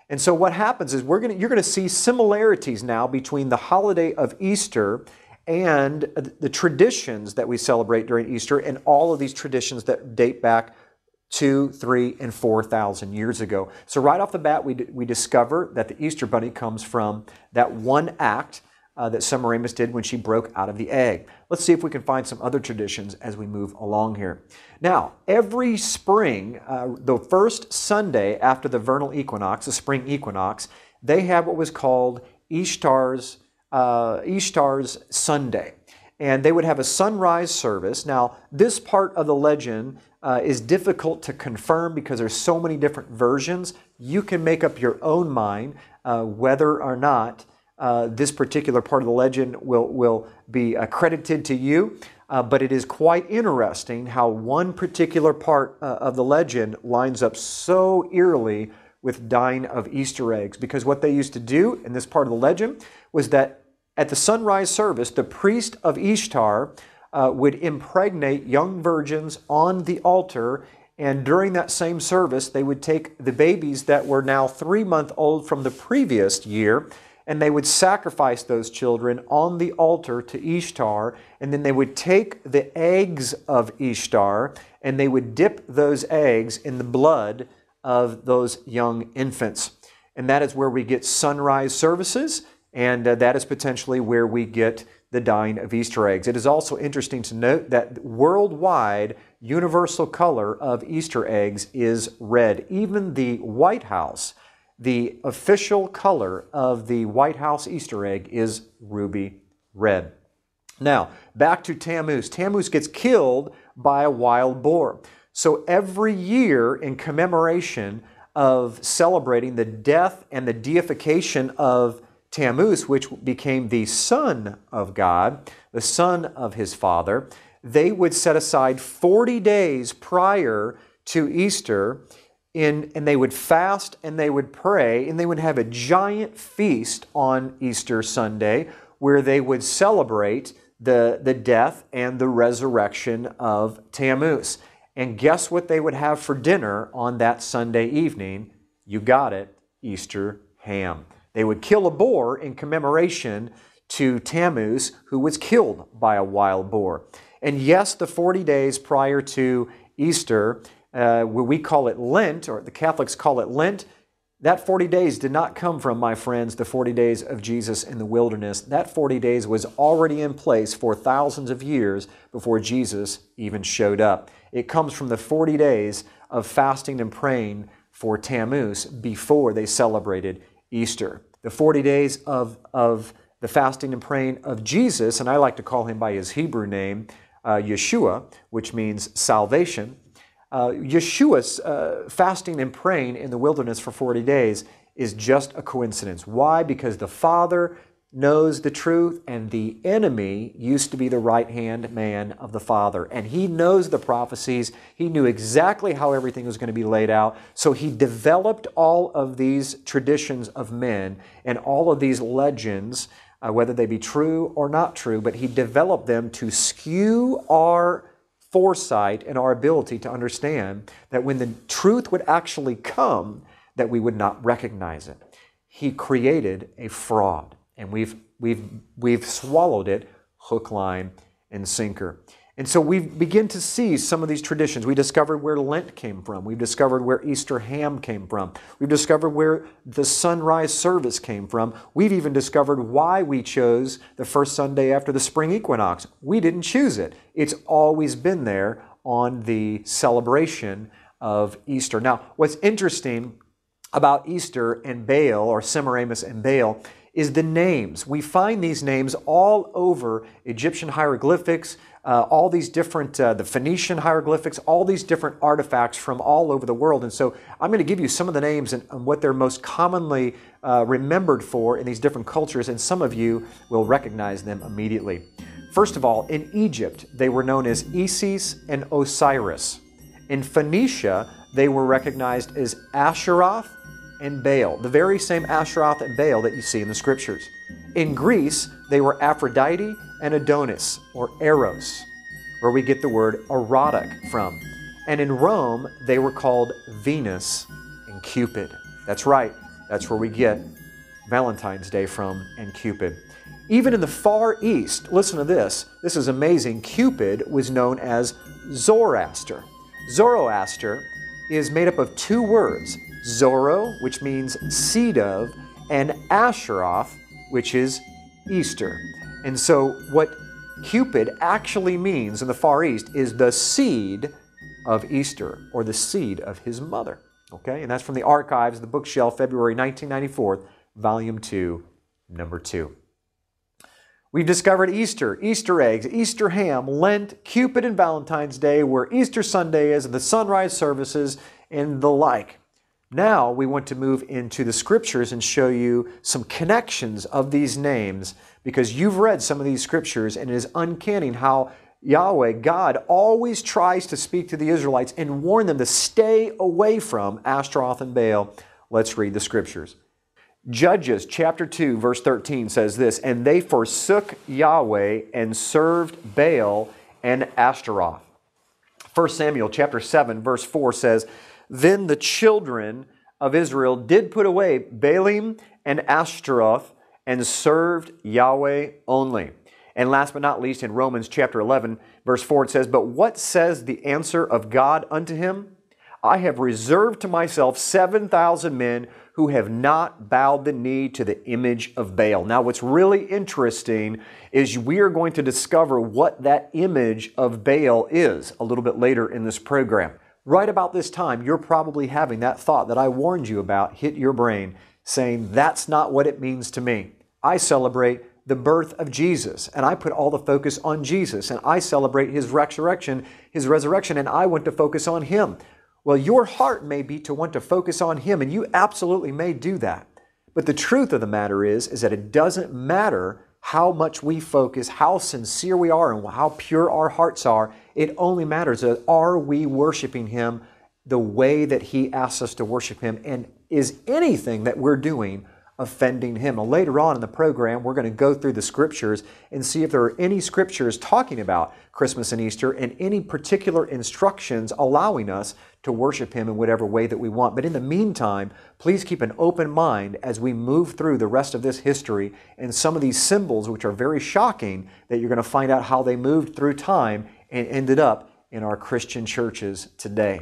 And so what happens is you're going to see similarities now between the holiday of Easter and the traditions that we celebrate during Easter, and all of these traditions that date back 2, 3, and 4,000 years ago. So right off the bat, we discover that the Easter Bunny comes from that one act that Semiramis did when she broke out of the egg. Let's see if we can find some other traditions as we move along here. Now, every spring, the first Sunday after the vernal equinox, the spring equinox, they have what was called Ishtar's Sunday. And they would have a sunrise service. Now, this part of the legend is difficult to confirm because there's so many different versions. You can make up your own mind whether or not this particular part of the legend will be credited to you. But it is quite interesting how one particular part of the legend lines up so eerily with dying of Easter eggs. Because what they used to do in this part of the legend was that at the sunrise service, the priest of Ishtar would impregnate young virgins on the altar, and during that same service, they would take the babies that were now 3-month-old from the previous year, and they would sacrifice those children on the altar to Ishtar, and then they would take the eggs of Ishtar, and they would dip those eggs in the blood of those young infants. And that is where we get sunrise services, and that is potentially where we get the dying of Easter eggs. It is also interesting to note that worldwide universal color of Easter eggs is red. Even the White House, the official color of the White House Easter egg is ruby red. Now, back to Tammuz. Tammuz gets killed by a wild boar. So every year in commemoration of celebrating the death and the deification of Tammuz, which became the son of God, the son of his father, they would set aside 40 days prior to Easter, and they would fast and they would pray, and they would have a giant feast on Easter Sunday where they would celebrate the death and the resurrection of Tammuz. And guess what they would have for dinner on that Sunday evening? You got it, Easter ham. They would kill a boar in commemoration to Tammuz, who was killed by a wild boar. And yes, the 40 days prior to Easter, where we call it Lent, or the Catholics call it Lent, that 40 days did not come from, my friends, the 40 days of Jesus in the wilderness. That 40 days was already in place for thousands of years before Jesus even showed up. It comes from the 40 days of fasting and praying for Tammuz before they celebrated Easter. The 40 days of the fasting and praying of Jesus, and I like to call him by his Hebrew name, Yeshua, which means salvation. Yeshua's fasting and praying in the wilderness for 40 days is just a coincidence. Why? Because the Father knows the truth, and the enemy used to be the right-hand man of the Father. And he knows the prophecies. He knew exactly how everything was going to be laid out. So he developed all of these traditions of men and all of these legends, whether they be true or not true, but he developed them to skew our foresight and our ability to understand that when the truth would actually come, that we would not recognize it. He created a fraud. And we've swallowed it hook, line, and sinker. And so we begin to see some of these traditions. We discovered where Lent came from. We've discovered where Easter ham came from. We've discovered where the sunrise service came from. We've even discovered why we chose the first Sunday after the spring equinox. We didn't choose it. It's always been there on the celebration of Easter. Now, what's interesting about Easter and Baal, or Semiramis and Baal, is the names. We find these names all over Egyptian hieroglyphics, all these different, the Phoenician hieroglyphics, all these different artifacts from all over the world. And so I'm going to give you some of the names and what they're most commonly remembered for in these different cultures, and some of you will recognize them immediately. First of all, in Egypt, they were known as Isis and Osiris. In Phoenicia, they were recognized as Asheroth and Baal, the very same Asheroth and Baal that you see in the Scriptures. In Greece, they were Aphrodite and Adonis, or Eros, where we get the word erotic from. And in Rome, they were called Venus and Cupid. That's right. That's where we get Valentine's Day from, and Cupid. Even in the Far East, listen to this. This is amazing. Cupid was known as Zoroaster. Zoroaster is made up of two words, Zoro, which means seed of, and Asheroth, which is Easter. And so what Cupid actually means in the Far East is the seed of Easter, or the seed of his mother. Okay, and that's from the archives, the bookshelf, February 1994, Volume 2, Number 2. We've discovered Easter, Easter eggs, Easter ham, Lent, Cupid, and Valentine's Day, where Easter Sunday is, and the sunrise services, and the like. Now we want to move into the Scriptures and show you some connections of these names, because you've read some of these Scriptures, and it is uncanny how Yahweh, God, always tries to speak to the Israelites and warn them to stay away from Ashtaroth and Baal. Let's read the Scriptures. Judges chapter 2 verse 13 says this, "And they forsook Yahweh and served Baal and Ashtaroth." 1 Samuel chapter 7 verse 4 says, "Then the children of Israel did put away Baalim and Ashtaroth and served Yahweh only." And last but not least, in Romans chapter 11 verse 4 it says, "But what says the answer of God unto him? I have reserved to myself 7,000 men who have not bowed the knee to the image of Baal." Now, what's really interesting is we are going to discover what that image of Baal is a little bit later in this program. Right about this time, you're probably having that thought that I warned you about hit your brain, saying, that's not what it means to me. I celebrate the birth of Jesus, and I put all the focus on Jesus, and I celebrate His resurrection, and I want to focus on Him. Well, your heart may be to want to focus on Him, and you absolutely may do that. But the truth of the matter is that it doesn't matter how much we focus, how sincere we are, and how pure our hearts are. It only matters that are we worshiping Him the way that He asks us to worship Him, and is anything that we're doing offending Him? Now, later on in the program, we're going to go through the Scriptures and see if there are any Scriptures talking about Christmas and Easter and any particular instructions allowing us to worship Him in whatever way that we want. But in the meantime, please keep an open mind as we move through the rest of this history and some of these symbols, which are very shocking, that you're going to find out how they moved through time and ended up in our Christian churches today.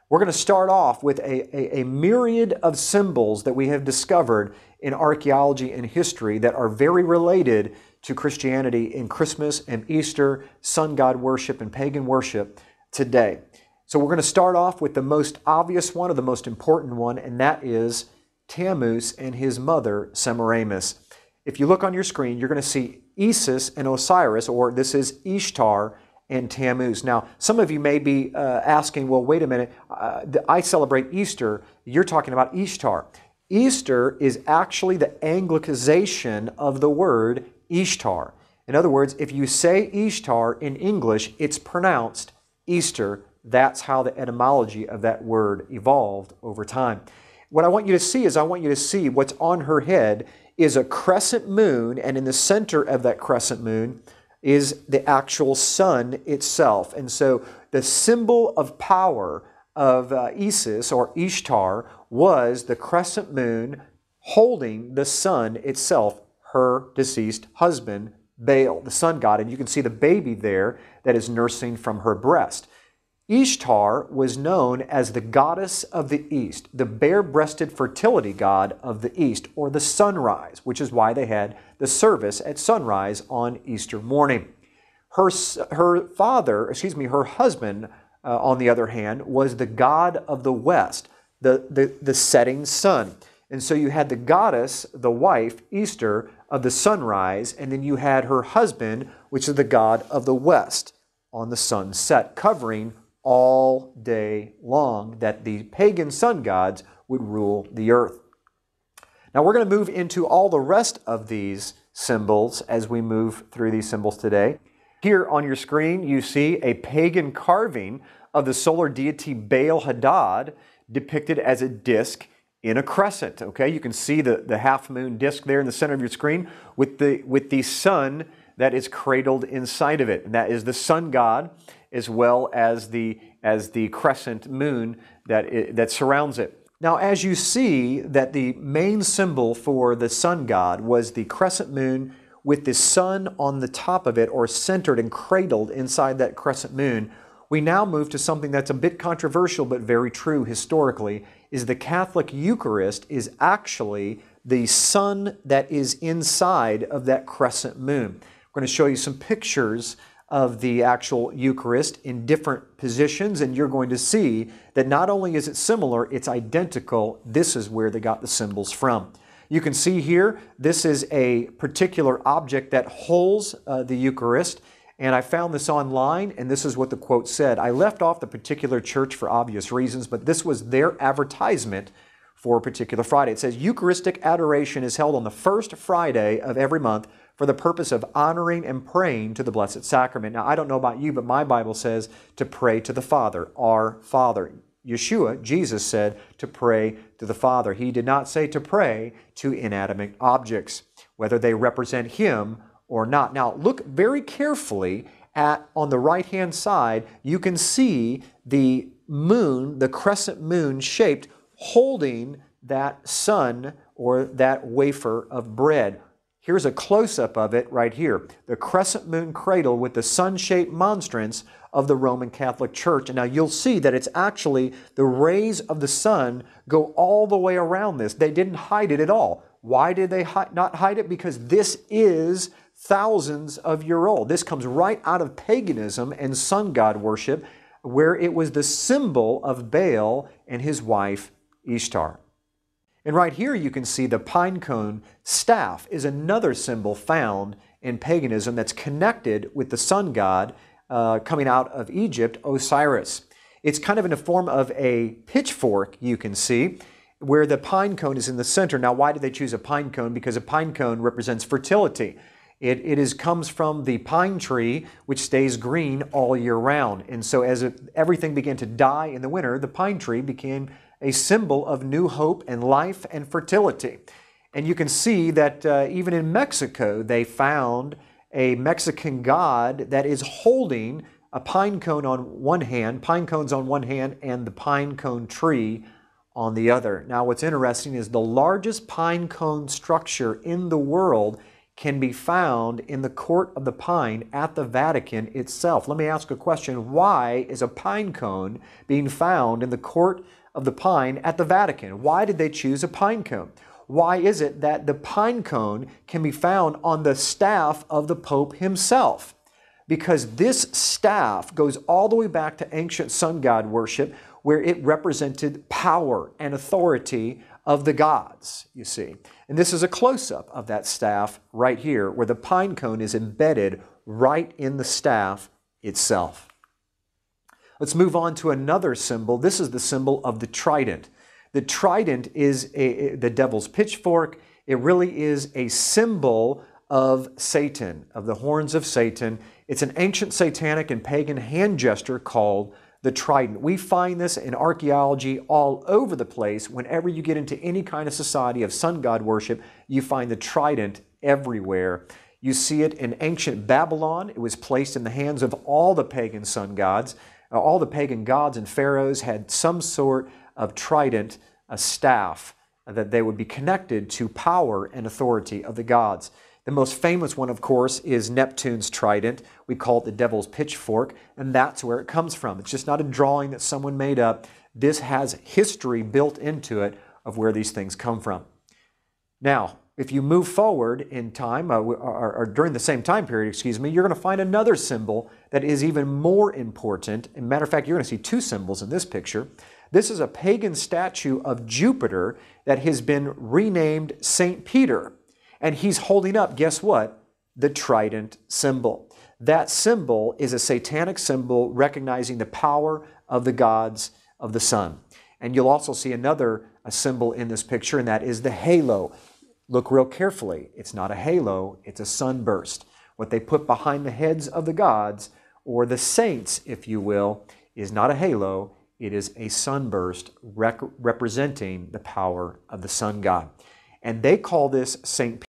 We're going to start off with a myriad of symbols that we have discovered in archaeology and history that are very related to Christianity in Christmas and Easter, sun god worship, and pagan worship today. So we're going to start off with the most obvious one, or the most important one, and that is Tammuz and his mother Semiramis. If you look on your screen, you're going to see Isis and Osiris, or this is Ishtar and Tammuz. Now, some of you may be asking, well, wait a minute, I celebrate Easter. You're talking about Ishtar. Easter is actually the Anglicization of the word Ishtar. In other words, if you say Ishtar in English, it's pronounced Easter. That's how the etymology of that word evolved over time. What I want you to see is what's on her head is a crescent moon, and in the center of that crescent moon is the actual sun itself. And so the symbol of power of Isis, or Ishtar, was the crescent moon holding the sun itself, her deceased husband, Baal, the sun god. And you can see the baby there that is nursing from her breast. Ishtar was known as the goddess of the East, the bare-breasted fertility god of the East, or the sunrise, which is why they had the service at sunrise on Easter morning. Her husband, on the other hand, was the god of the West, the setting sun. And so you had the goddess, the wife, Easter, of the sunrise, and then you had her husband, which is the god of the West, on the sunset, covering all day long, that the pagan sun gods would rule the earth. Now we're going to move into all the rest of these symbols as we move through these symbols today. Here on your screen you see a pagan carving of the solar deity Baal Hadad depicted as a disc in a crescent. Okay, you can see the half moon disc there in the center of your screen with the sun that is cradled inside of it. And that is the sun god, as well as the crescent moon that surrounds it. Now, as you see that the main symbol for the sun god was the crescent moon with the sun on the top of it, or centered and cradled inside that crescent moon, we now move to something that's a bit controversial but very true historically, is the Catholic Eucharist is actually the sun that is inside of that crescent moon. We're going to show you some pictures of the actual Eucharist in different positions, and you're going to see that not only is it similar, it's identical. This is where they got the symbols from. You can see here, this is a particular object that holds the Eucharist, and I found this online, and this is what the quote said. I left off the particular church for obvious reasons, but this was their advertisement for a particular Friday. It says, Eucharistic adoration is held on the first Friday of every month for the purpose of honoring and praying to the Blessed Sacrament. Now, I don't know about you, but my Bible says to pray to the Father, our Father. Yeshua, Jesus, said to pray to the Father. He did not say to pray to inanimate objects, whether they represent Him or not. Now, look very carefully at, on the right-hand side, you can see the moon, the crescent moon shaped, holding that sun or that wafer of bread. Here's a close-up of it right here. The crescent moon cradle with the sun-shaped monstrance of the Roman Catholic Church. And now you'll see that it's actually the rays of the sun go all the way around this. They didn't hide it at all. Why did they not hide it? Because this is thousands of years old. This comes right out of paganism and sun god worship, where it was the symbol of Baal and his wife Ishtar. And right here you can see the pine cone staff is another symbol found in paganism that's connected with the sun god coming out of Egypt, Osiris. It's kind of in the form of a pitchfork, you can see, where the pine cone is in the center. Now, why did they choose a pine cone? Because a pine cone represents fertility. It comes from the pine tree, which stays green all year round. And so as everything began to die in the winter, the pine tree became a symbol of new hope and life and fertility. And you can see that even in Mexico, they found a Mexican god that is holding a pine cone on one hand, pine cones on one hand, and the pine cone tree on the other. Now, what's interesting is the largest pine cone structure in the world can be found in the Court of the Pine at the Vatican itself. Let me ask a question. Why is a pine cone being found in the Court of the Pine at the Vatican? Why did they choose a pine cone? Why is it that the pine cone can be found on the staff of the Pope himself? Because this staff goes all the way back to ancient sun god worship, where it represented power and authority of the gods, you see. And this is a close-up of that staff right here, where the pine cone is embedded right in the staff itself. Let's move on to another symbol. This is the symbol of the trident. The trident is the devil's pitchfork. It really is a symbol of Satan, of the horns of Satan. It's an ancient satanic and pagan hand gesture called the trident. We find this in archaeology all over the place. Whenever you get into any kind of society of sun god worship, you find the trident everywhere. You see it in ancient Babylon. It was placed in the hands of all the pagan sun gods. All the pagan gods and pharaohs had some sort of trident, a staff, that they would be connected to power and authority of the gods. The most famous one, of course, is Neptune's trident. We call it the devil's pitchfork, and that's where it comes from. It's just not a drawing that someone made up. This has history built into it of where these things come from. Now, if you move forward in time, or during the same time period, excuse me, you're going to find another symbol that is even more important. As a matter of fact, you're going to see two symbols in this picture. This is a pagan statue of Jupiter that has been renamed St. Peter. And he's holding up, guess what? The trident symbol. That symbol is a satanic symbol recognizing the power of the gods of the sun. And you'll also see another symbol in this picture, and that is the halo. Look real carefully. It's not a halo, it's a sunburst. What they put behind the heads of the gods, or the saints, if you will, is not a halo, it is a sunburst representing the power of the sun god. And they call this St.